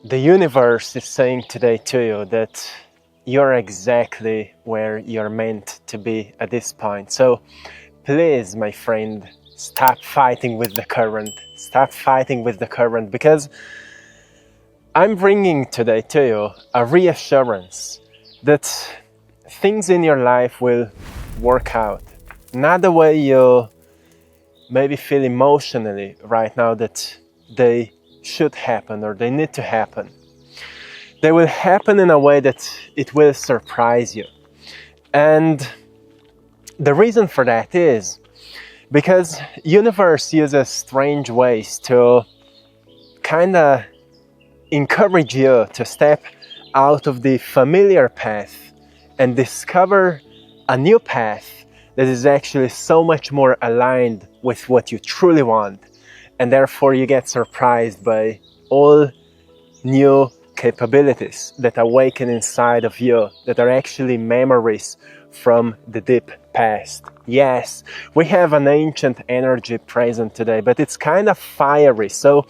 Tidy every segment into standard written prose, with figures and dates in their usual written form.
The universe is saying today to you that you're exactly where you're meant to be at this point. So please, my friend, stop fighting with the current. Stop fighting with the current, because I'm bringing today to you a reassurance that things in your life will work out. Not the way you maybe feel emotionally right now that they should happen or they need to happen. They will happen in a way that it will surprise you. And the reason for that is because universe uses strange ways to kind of encourage you to step out of the familiar path and discover a new path that is actually so much more aligned with what you truly want. And therefore you get surprised by all new capabilities that awaken inside of you that are actually memories from the deep past. Yes, we have an ancient energy present today, but it's kind of fiery. So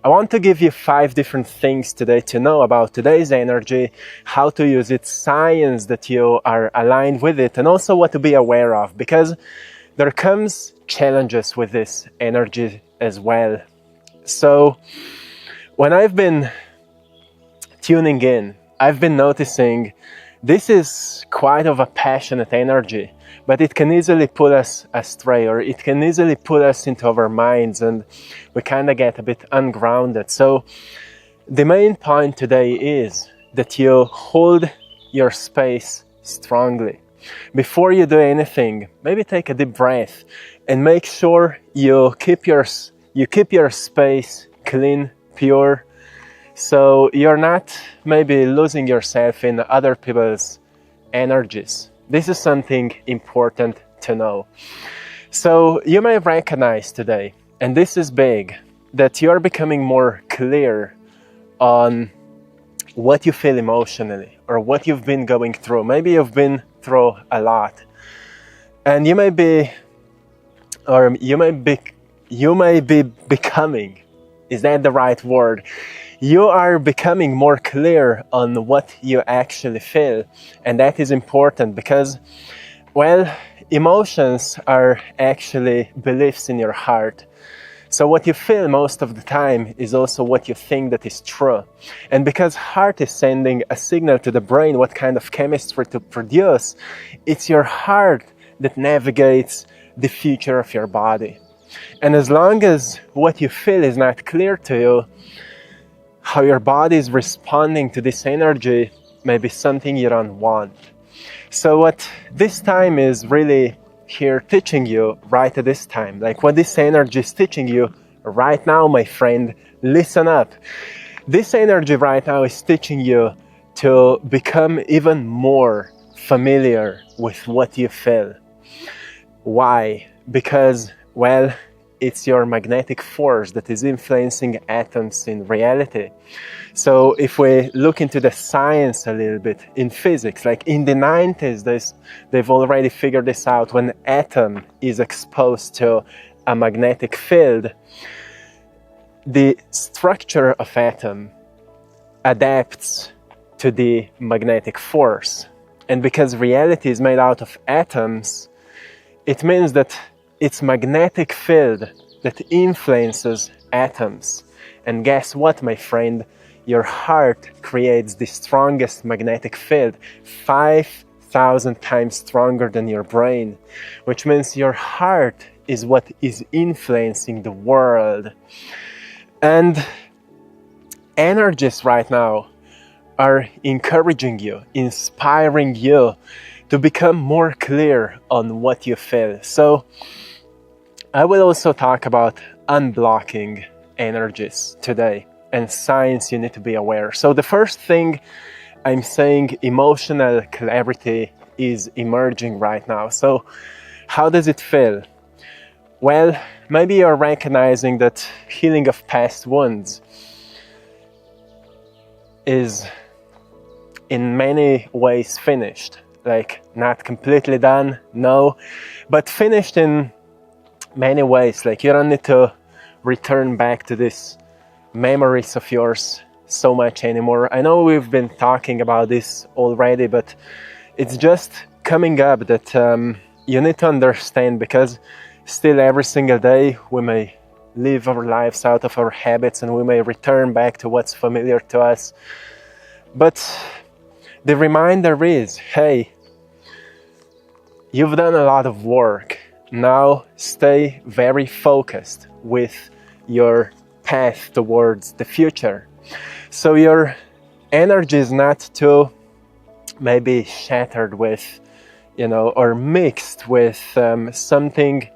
I want to give you 5 different things today to know about today's energy, how to use it, science that you are aligned with it, and also what to be aware of, because there comes challenges with this energy as well. So when I've been tuning in, I've been noticing this is quite of a passionate energy, but it can easily pull us astray, or it can easily pull us into our minds, and we kind of get a bit ungrounded. So the main point today is that you hold your space strongly. Before you do anything, maybe take a deep breath and make sure you keep your space clean, pure, so you're not maybe losing yourself in other people's energies. This is something important to know. So you may recognize today, and this is big, that you're becoming more clear on what you feel emotionally or what you've been going through. Maybe you've been through a lot, and you may be becoming, is that the right word? You are becoming more clear on what you actually feel, and that is important because, well, emotions are actually beliefs in your heart. So what you feel most of the time is also what you think that is true. And because heart is sending a signal to the brain what kind of chemistry to produce, it's your heart that navigates the future of your body. And as long as what you feel is not clear to you, how your body is responding to this energy may be something you don't want. So what this time is really here teaching you right at this time, like what this energy is teaching you right now, my friend, listen up. This energy right now is teaching you to become even more familiar with what you feel. Why? Because, well, it's your magnetic force that is influencing atoms in reality. So if we look into the science a little bit in physics, like in the 90s, they've already figured this out. When an atom is exposed to a magnetic field, the structure of atom adapts to the magnetic force. And because reality is made out of atoms, it means that it's magnetic field that influences atoms. And guess what, my friend? Your heart creates the strongest magnetic field, 5,000 times stronger than your brain, which means your heart is what is influencing the world. And energies right now are encouraging you, inspiring you to become more clear on what you feel. So I will also talk about unblocking energies today and signs you need to be aware. So the first thing I'm saying, emotional clarity is emerging right now. So how does it feel? Well, maybe you're recognizing that healing of past wounds is in many ways finished. Like not completely done, no, but finished in many ways. Like you don't need to return back to these memories of yours so much anymore. I know we've been talking about this already, but it's just coming up that you need to understand, because still every single day we may live our lives out of our habits and we may return back to what's familiar to us. But the reminder is, hey, you've done a lot of work. Now stay very focused with your path towards the future. So your energy is not too maybe shattered with, or mixed with something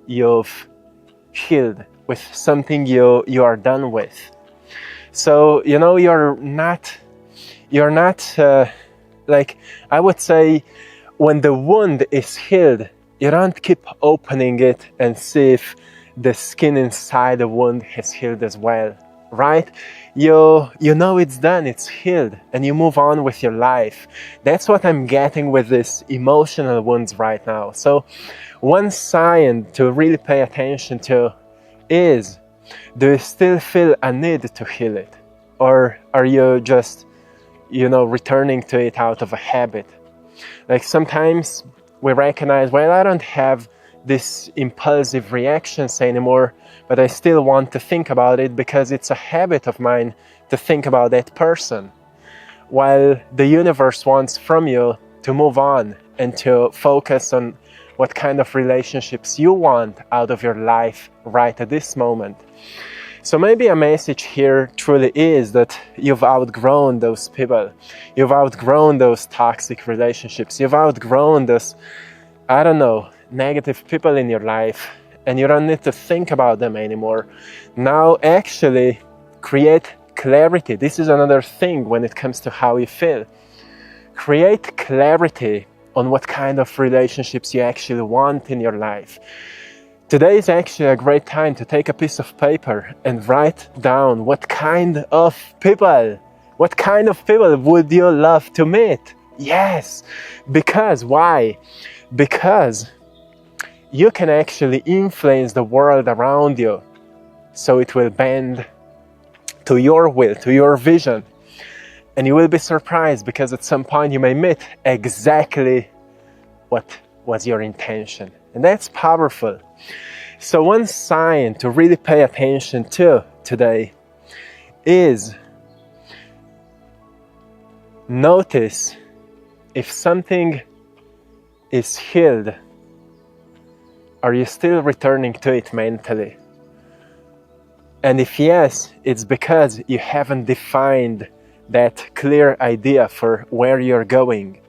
you've healed, with something you are done with. So you're not like, I would say, when the wound is healed, you don't keep opening it and see if the skin inside the wound has healed as well, right? You know it's done, it's healed, and you move on with your life. That's what I'm getting with these emotional wounds right now. So one sign to really pay attention to is, do you still feel a need to heal it? Or are you just, returning to it out of a habit? Like sometimes we recognize, well, I don't have these impulsive reactions anymore, but I still want to think about it because it's a habit of mine to think about that person. While the universe wants from you to move on and to focus on what kind of relationships you want out of your life right at this moment. So maybe a message here truly is that you've outgrown those people. You've outgrown those toxic relationships. You've outgrown those, negative people in your life, and you don't need to think about them anymore. Now actually create clarity. This is another thing when it comes to how you feel. Create clarity on what kind of relationships you actually want in your life. Today is actually a great time to take a piece of paper and write down what kind of people would you love to meet? Yes, because why? Because you can actually influence the world around you, so it will bend to your will, to your vision. And you will be surprised, because at some point you may meet exactly what was your intention. And that's powerful. So one sign to really pay attention to today is, notice if something is healed, are you still returning to it mentally? And if yes, it's because you haven't defined that clear idea for where you're going.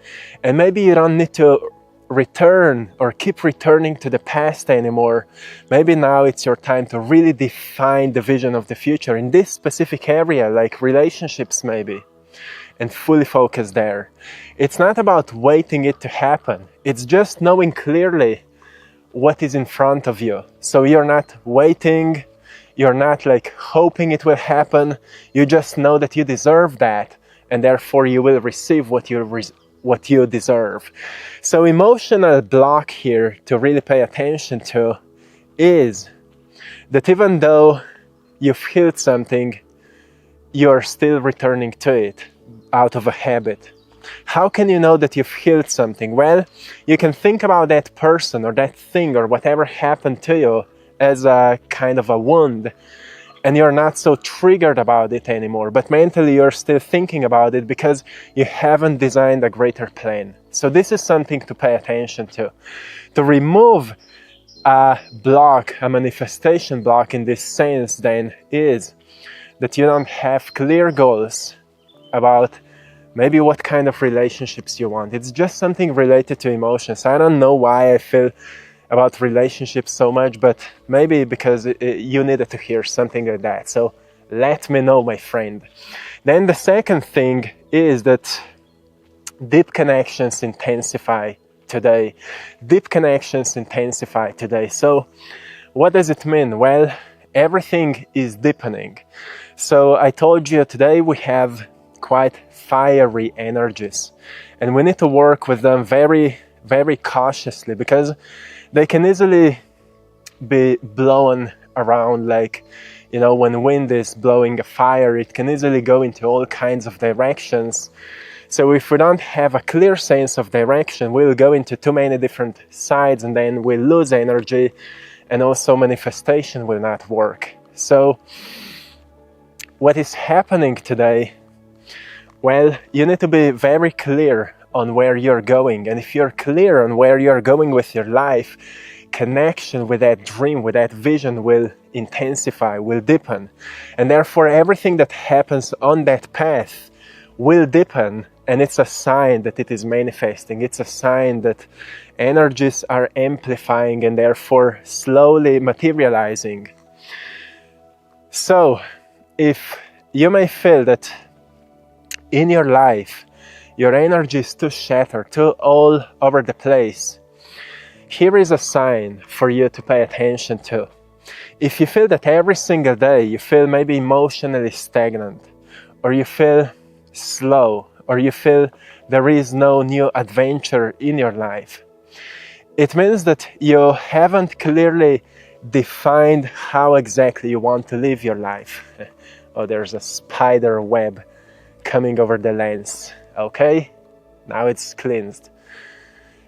And maybe you don't need to return or keep returning to the past anymore. Maybe now it's your time to really define the vision of the future in this specific area, like relationships maybe, and fully focus there. It's not about waiting it to happen. It's just knowing clearly what is in front of you. So you're not waiting, you're not like hoping it will happen. You just know that you deserve that, and therefore you will receive what you deserve. So emotional block here to really pay attention to is that even though you've healed something, you're still returning to it out of a habit. How can you know that you've healed something? Well, you can think about that person or that thing or whatever happened to you as a kind of a wound, and you're not so triggered about it anymore, but mentally you're still thinking about it because you haven't designed a greater plan. So this is something to pay attention to. To remove a block, a manifestation block in this sense then, is that you don't have clear goals about maybe what kind of relationships you want. It's just something related to emotions. I don't know why I feel about relationships so much, but maybe because you needed to hear something like that. So let me know, my friend. Then the second thing is that deep connections intensify today. Deep connections intensify today. So what does it mean? Well, everything is deepening. So I told you today we have quite fiery energies, and we need to work with them very, very cautiously, because they can easily be blown around like, You know, when wind is blowing a fire, it can easily go into all kinds of directions. So if we don't have a clear sense of direction, we'll go into too many different sides, and then we'll lose energy, and also manifestation will not work. So what is happening today? Well, you need to be very clear on where you're going. And if you're clear on where you're going with your life, connection with that dream, with that vision will intensify, will deepen. And therefore, everything that happens on that path will deepen. And it's a sign that it is manifesting. It's a sign that energies are amplifying and therefore slowly materializing. So, if you may feel that in your life, your energy is too shattered, too all over the place, here is a sign for you to pay attention to. If you feel that every single day you feel maybe emotionally stagnant, or you feel slow, or you feel there is no new adventure in your life, it means that you haven't clearly defined how exactly you want to live your life. Oh, there's a spider web coming over the lens. Okay, now it's cleansed.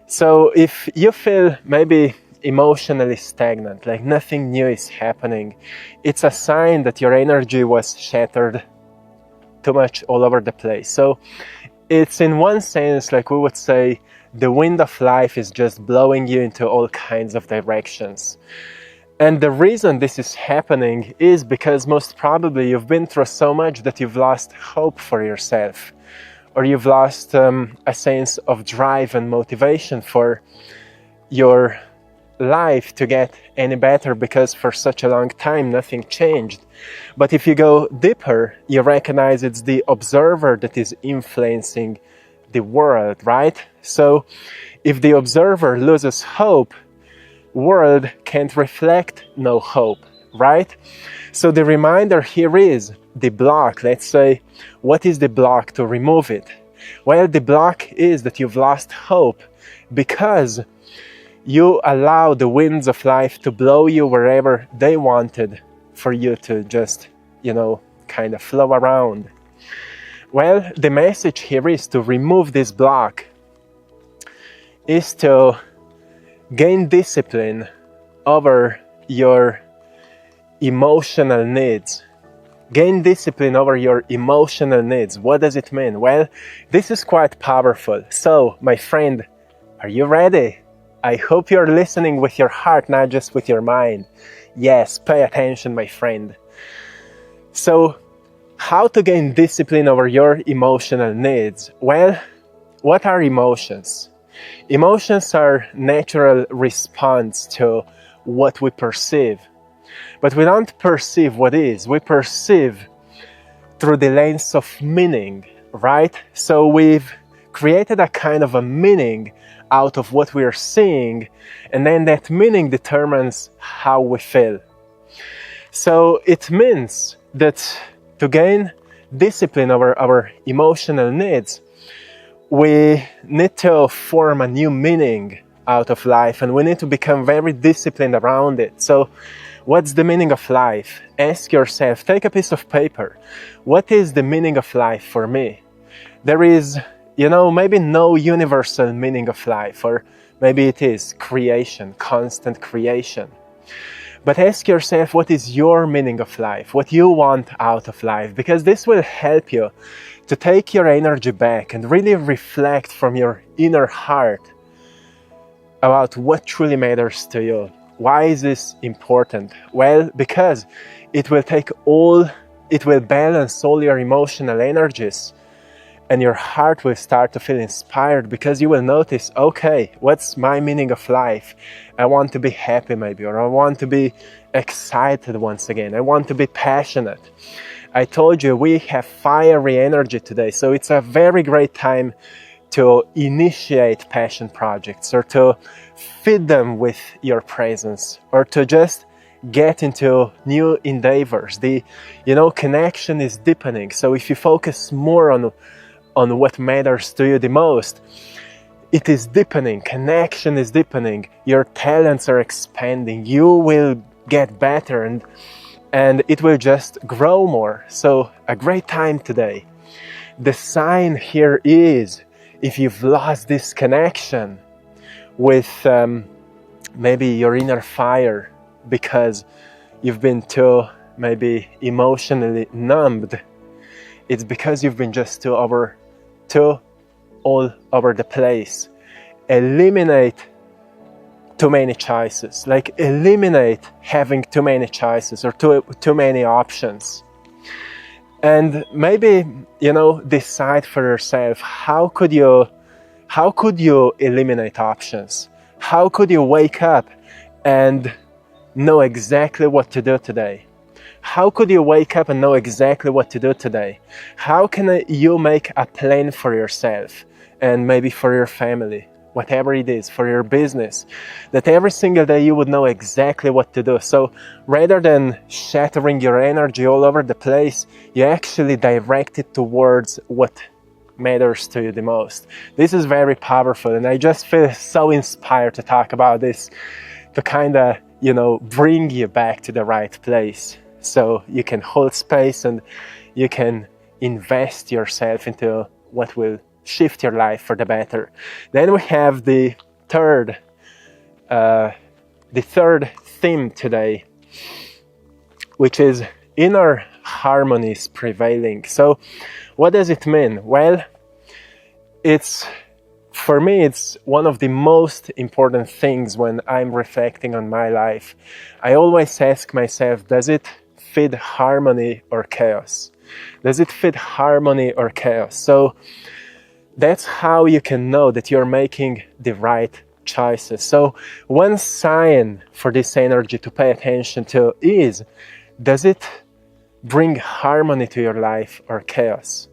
So if you feel maybe emotionally stagnant, like nothing new is happening, it's a sign that your energy was shattered too much all over the place. So it's in one sense, like we would say, the wind of life is just blowing you into all kinds of directions. And the reason this is happening is because most probably you've been through so much that you've lost hope for yourself, or you've lost a sense of drive and motivation for your life to get any better, because for such a long time nothing changed. But if you go deeper, you recognize it's the observer that is influencing the world, right? So if the observer loses hope, world can't reflect no hope, right? So the reminder here is the block. Let's say, what is the block to remove it? Well, the block is that you've lost hope because you allow the winds of life to blow you wherever they wanted for you to just, kind of flow around. Well, the message here is to remove this block, is to gain discipline over your emotional needs. Gain discipline over your emotional needs. What does it mean? Well, this is quite powerful. So, my friend, are you ready? I hope you're listening with your heart, not just with your mind. Yes, pay attention, my friend. So, how to gain discipline over your emotional needs? Well, what are emotions? Emotions are natural response to what we perceive. But we don't perceive what is. We perceive through the lens of meaning, right? So we've created a kind of a meaning out of what we are seeing, and then that meaning determines how we feel. So it means that to gain discipline over our emotional needs, we need to form a new meaning out of life, and we need to become very disciplined around it. So what's the meaning of life? Ask yourself, take a piece of paper. What is the meaning of life for me? There is, maybe no universal meaning of life, or maybe it is creation, constant creation. But ask yourself, what is your meaning of life? What you want out of life? Because this will help you to take your energy back and really reflect from your inner heart about what truly matters to you. Why is this important? Well, because it will balance all your emotional energies, and your heart will start to feel inspired, because you will notice, okay, what's my meaning of life? I want to be happy maybe, or I want to be excited once again. I want to be passionate. I told you we have fiery energy today, so it's a very great time to initiate passion projects, or to feed them with your presence, or to just get into new endeavors. The connection is deepening. So if you focus more on what matters to you the most, it is deepening. Connection is deepening. Your talents are expanding. You will get better, and and it will just grow more. So a great time today. The sign here is, if you've lost this connection with maybe your inner fire because you've been too maybe emotionally numbed, it's because you've been just too all over the place. Eliminate too many choices, like eliminate having too many choices or too many options. And maybe, decide for yourself, how could you eliminate options? How could you wake up and know exactly what to do today? How could you wake up and know exactly what to do today? How can you make a plan for yourself and maybe for your family, whatever it is, for your business, that every single day you would know exactly what to do? So rather than shattering your energy all over the place, you actually direct it towards what matters to you the most. This is very powerful, and I just feel so inspired to talk about this, to kind of, bring you back to the right place, so you can hold space and you can invest yourself into what will shift your life for the better. Then we have the third theme today, which is inner harmonies prevailing. So what does it mean? Well, for me, it's one of the most important things when I'm reflecting on my life. I always ask myself, does it fit harmony or chaos? Does it fit harmony or chaos? So that's how you can know that you're making the right choices. So one sign for this energy to pay attention to is, does it bring harmony to your life or chaos?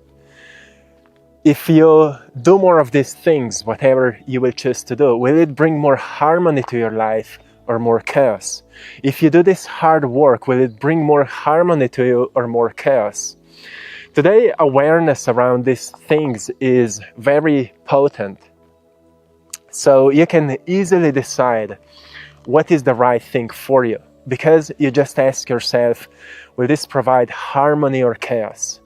If you do more of these things, whatever you will choose to do, will it bring more harmony to your life or more chaos? If you do this hard work, will it bring more harmony to you or more chaos? Today, awareness around these things is very potent. So you can easily decide what is the right thing for you, because you just ask yourself, will this provide harmony or chaos?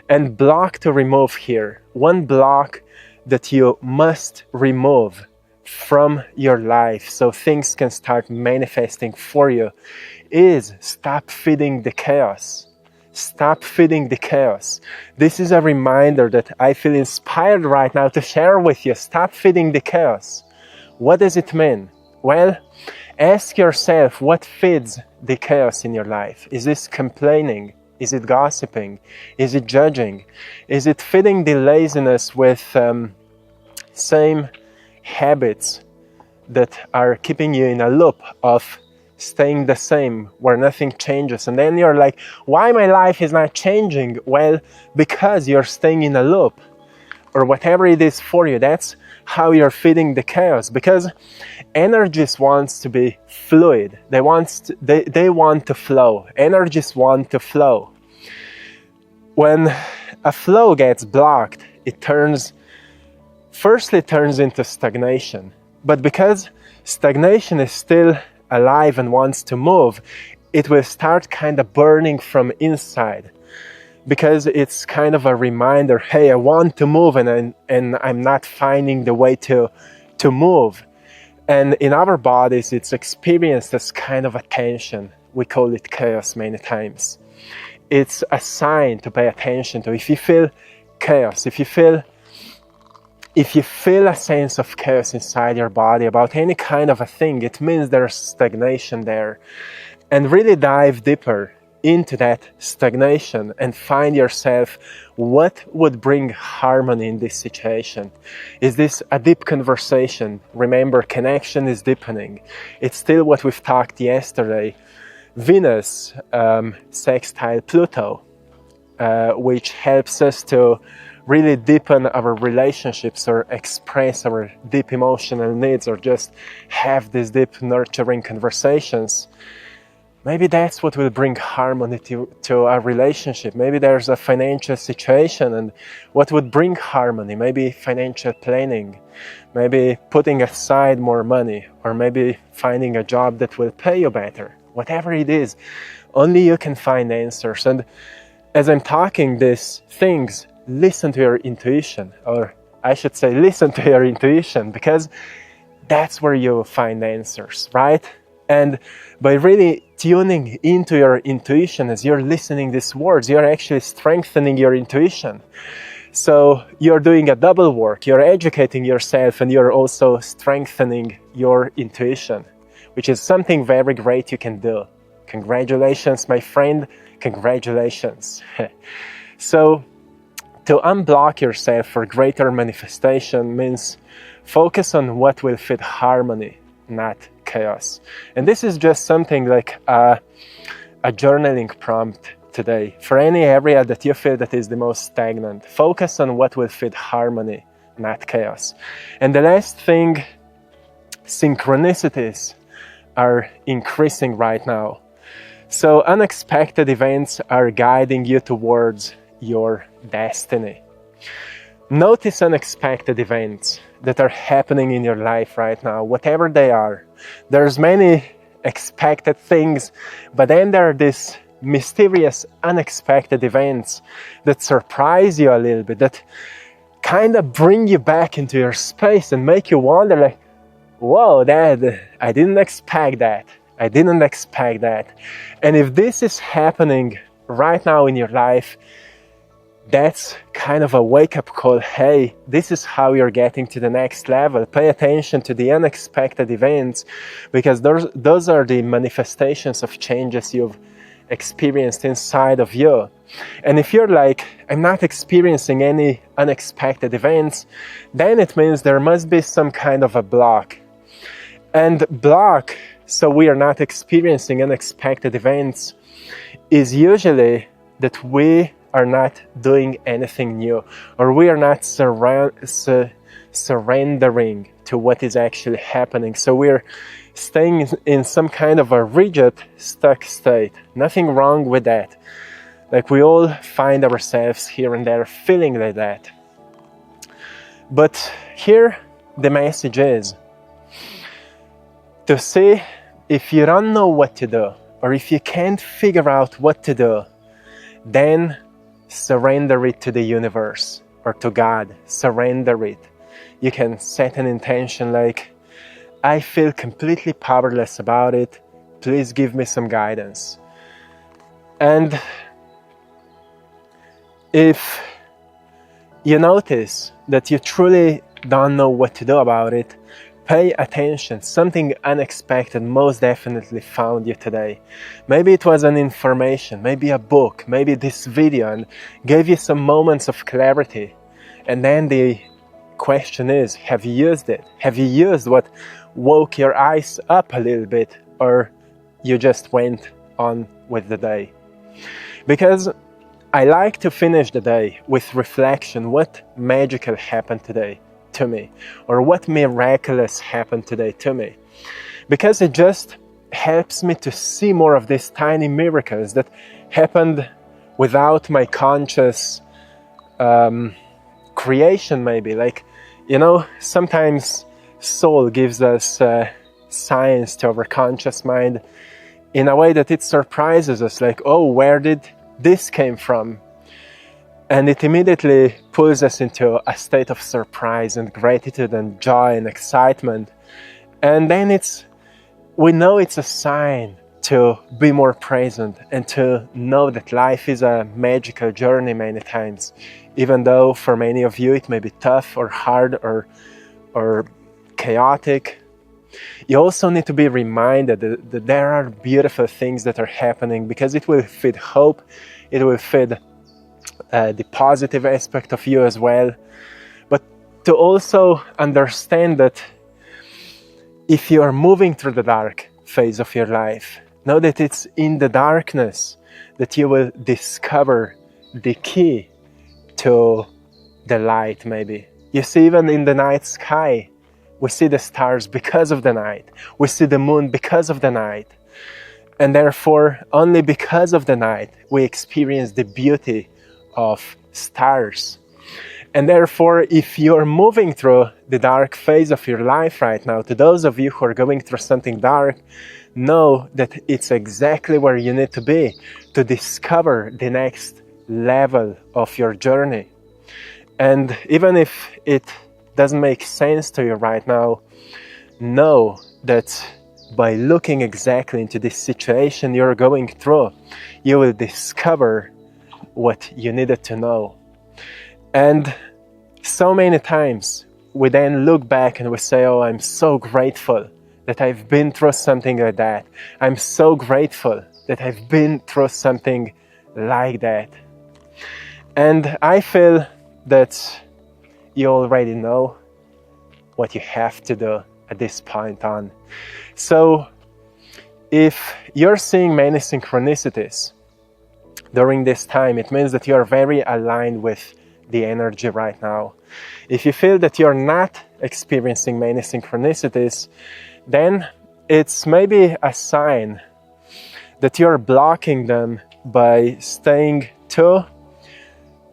And block to remove here, one block that you must remove from your life so things can start manifesting for you, is stop feeding the chaos. Stop feeding the chaos. This is a reminder that I feel inspired right now to share with you. Stop feeding the chaos. What does it mean? Well, ask yourself, what feeds the chaos in your life? Is this complaining? Is it gossiping? Is it judging? Is it feeding the laziness with same habits that are keeping you in a loop of staying the same, where nothing changes? And then you're like, why my life is not changing? Well, because you're staying in a loop, or whatever it is for you. That's how you're feeding the chaos, because energies wants to be fluid. They want to flow. Energies want to flow. When a flow gets blocked, it turns into stagnation. But because stagnation is still alive and wants to move, it will start kind of burning from inside, because it's kind of a reminder, hey, I want to move and I'm not finding the way to move. And in our bodies, it's experienced as kind of a tension. We call it chaos many times. It's a sign to pay attention to. If you feel chaos, if you feel a sense of chaos inside your body about any kind of a thing, it means there's stagnation there. And really dive deeper into that stagnation and find yourself, what would bring harmony in this situation? Is this a deep conversation? Remember, connection is deepening. It's still what we've talked yesterday. Venus sextile Pluto, which helps us to really deepen our relationships or express our deep emotional needs, or just have these deep nurturing conversations. Maybe that's what will bring harmony to our relationship. Maybe there's a financial situation, and what would bring harmony? Maybe financial planning, maybe putting aside more money, or maybe finding a job that will pay you better. Whatever it is, Only you can find answers. And as I'm talking these things, listen to your intuition, or I should say listen to your intuition, because that's where you find answers, right? And by really tuning into your intuition as you're listening these words, you're actually strengthening your intuition. So you're doing a double work. You're educating yourself and you're also strengthening your intuition, which is something very great you can do. Congratulations, my friend. Congratulations. So to unblock yourself for greater manifestation means focus on what will fit harmony, not chaos. And this is just something like a journaling prompt today. For any area that you feel that is the most stagnant, focus on what will fit harmony, not chaos. And the last thing, synchronicities are increasing right now. So unexpected events are guiding you towards your destiny. Notice unexpected events that are happening in your life right now, whatever they are. There's many expected things, but then there are these mysterious, unexpected events that surprise you a little bit, that kind of bring you back into your space and make you wonder, like, whoa, I didn't expect that. I didn't expect that. And if this is happening right now in your life, that's kind of a wake-up call. Hey, this is how you're getting to the next level. Pay attention to the unexpected events, because those are the manifestations of changes you've experienced inside of you. And if you're like, I'm not experiencing any unexpected events, then it means there must be some kind of a block. And block, so we are not experiencing unexpected events, is usually that we are not doing anything new, or we are not surrendering to what is actually happening. So we're staying in some kind of a rigid, stuck state. Nothing wrong with that. Like, we all find ourselves here and there feeling like that. But here the message is to see if you don't know what to do, or if you can't figure out what to do, then surrender it to the universe or to God. Surrender it. You can set an intention like, I feel completely powerless about it. Please give me some guidance. And if you notice that you truly don't know what to do about it, pay attention. Something unexpected most definitely found you today. Maybe it was an information, maybe a book, maybe this video, and gave you some moments of clarity. And then the question is, have you used it? Have you used what woke your eyes up a little bit, or you just went on with the day? Because I like to finish the day with reflection. What magical happened today to me, or what miraculous happened today to me? Because it just helps me to see more of these tiny miracles that happened without my conscious creation, maybe. Like, you know, sometimes soul gives us science to our conscious mind in a way that it surprises us, like, oh, where did this came from? And it immediately pulls us into a state of surprise and gratitude and joy and excitement. And then we know it's a sign to be more present and to know that life is a magical journey many times. Even though for many of you it may be tough or hard or chaotic, you also need to be reminded that there are beautiful things that are happening, because it will feed hope, it will feed the positive aspect of you as well. But to also understand that if you are moving through the dark phase of your life, know that it's in the darkness that you will discover the key to the light, maybe. You see, even in the night sky, we see the stars because of the night. We see the moon because of the night. And therefore, only because of the night, we experience the beauty of stars. And therefore, if you're moving through the dark phase of your life right now, to those of you who are going through something dark, know that it's exactly where you need to be to discover the next level of your journey. And even if it doesn't make sense to you right now, know that by looking exactly into this situation you're going through, you will discover what you needed to know. And so many times we then look back and we say, oh, I'm so grateful that I've been through something like that. I'm so grateful that I've been through something like that. And I feel that you already know what you have to do at this point on. So if you're seeing many synchronicities during this time, it means that you're very aligned with the energy right now. If you feel that you're not experiencing many synchronicities, then it's maybe a sign that you're blocking them by staying too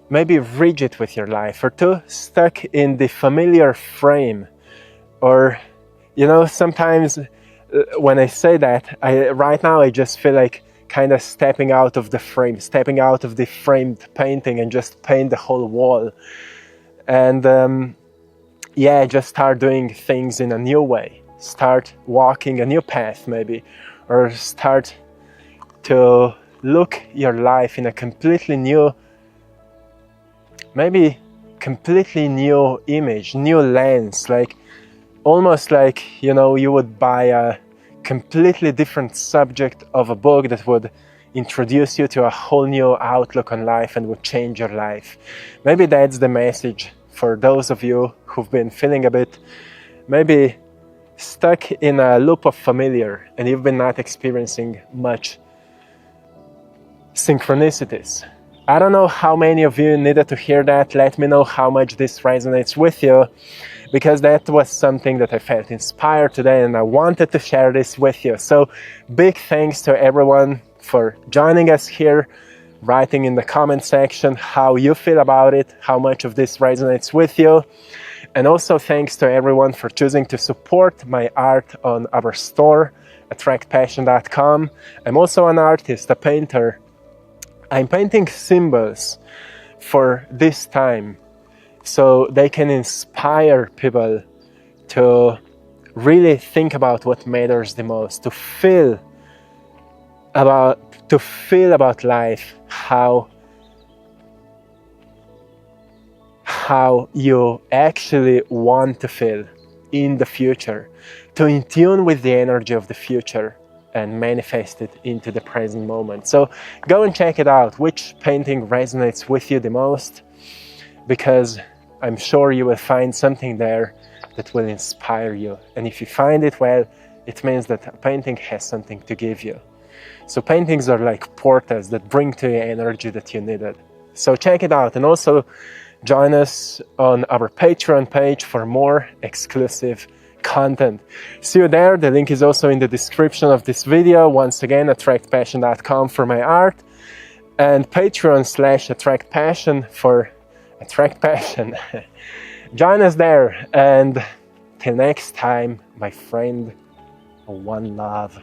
maybe rigid with your life, or too stuck in the familiar frame. Or, you know, sometimes when I say that, right now I just feel like kind of stepping out of the frame, stepping out of the framed painting and just paint the whole wall. And yeah, just start doing things in a new way. Start walking a new path maybe, or start to look your life in a completely new, maybe completely new image, new lens, like almost like, you know, you would buy a completely different subject of a book that would introduce you to a whole new outlook on life and would change your life. Maybe that's the message for those of you who've been feeling a bit maybe stuck in a loop of familiar and you've been not experiencing much synchronicities. I don't know how many of you needed to hear that. Let me know how much this resonates with you, because that was something that I felt inspired today and I wanted to share this with you. So big thanks to everyone for joining us here, writing in the comment section how you feel about it, how much of this resonates with you. And also thanks to everyone for choosing to support my art on our store, AttractPassion.com. I'm also an artist, a painter. I'm painting symbols for this time so they can inspire people to really think about what matters the most, to feel about life, how you actually want to feel in the future, to in tune with the energy of the future and manifest it into the present moment. So go and check it out, which painting resonates with you the most, because I'm sure you will find something there that will inspire you. And if you find it, well, it means that a painting has something to give you. So paintings are like portals that bring to you energy that you needed. So check it out, and also join us on our Patreon page for more exclusive content. See you there. The link is also in the description of this video. Once again, AttractPassion.com for my art, and Patreon/AttractPassion for AttractPassion. Join us there, and till next time, my friend, one love.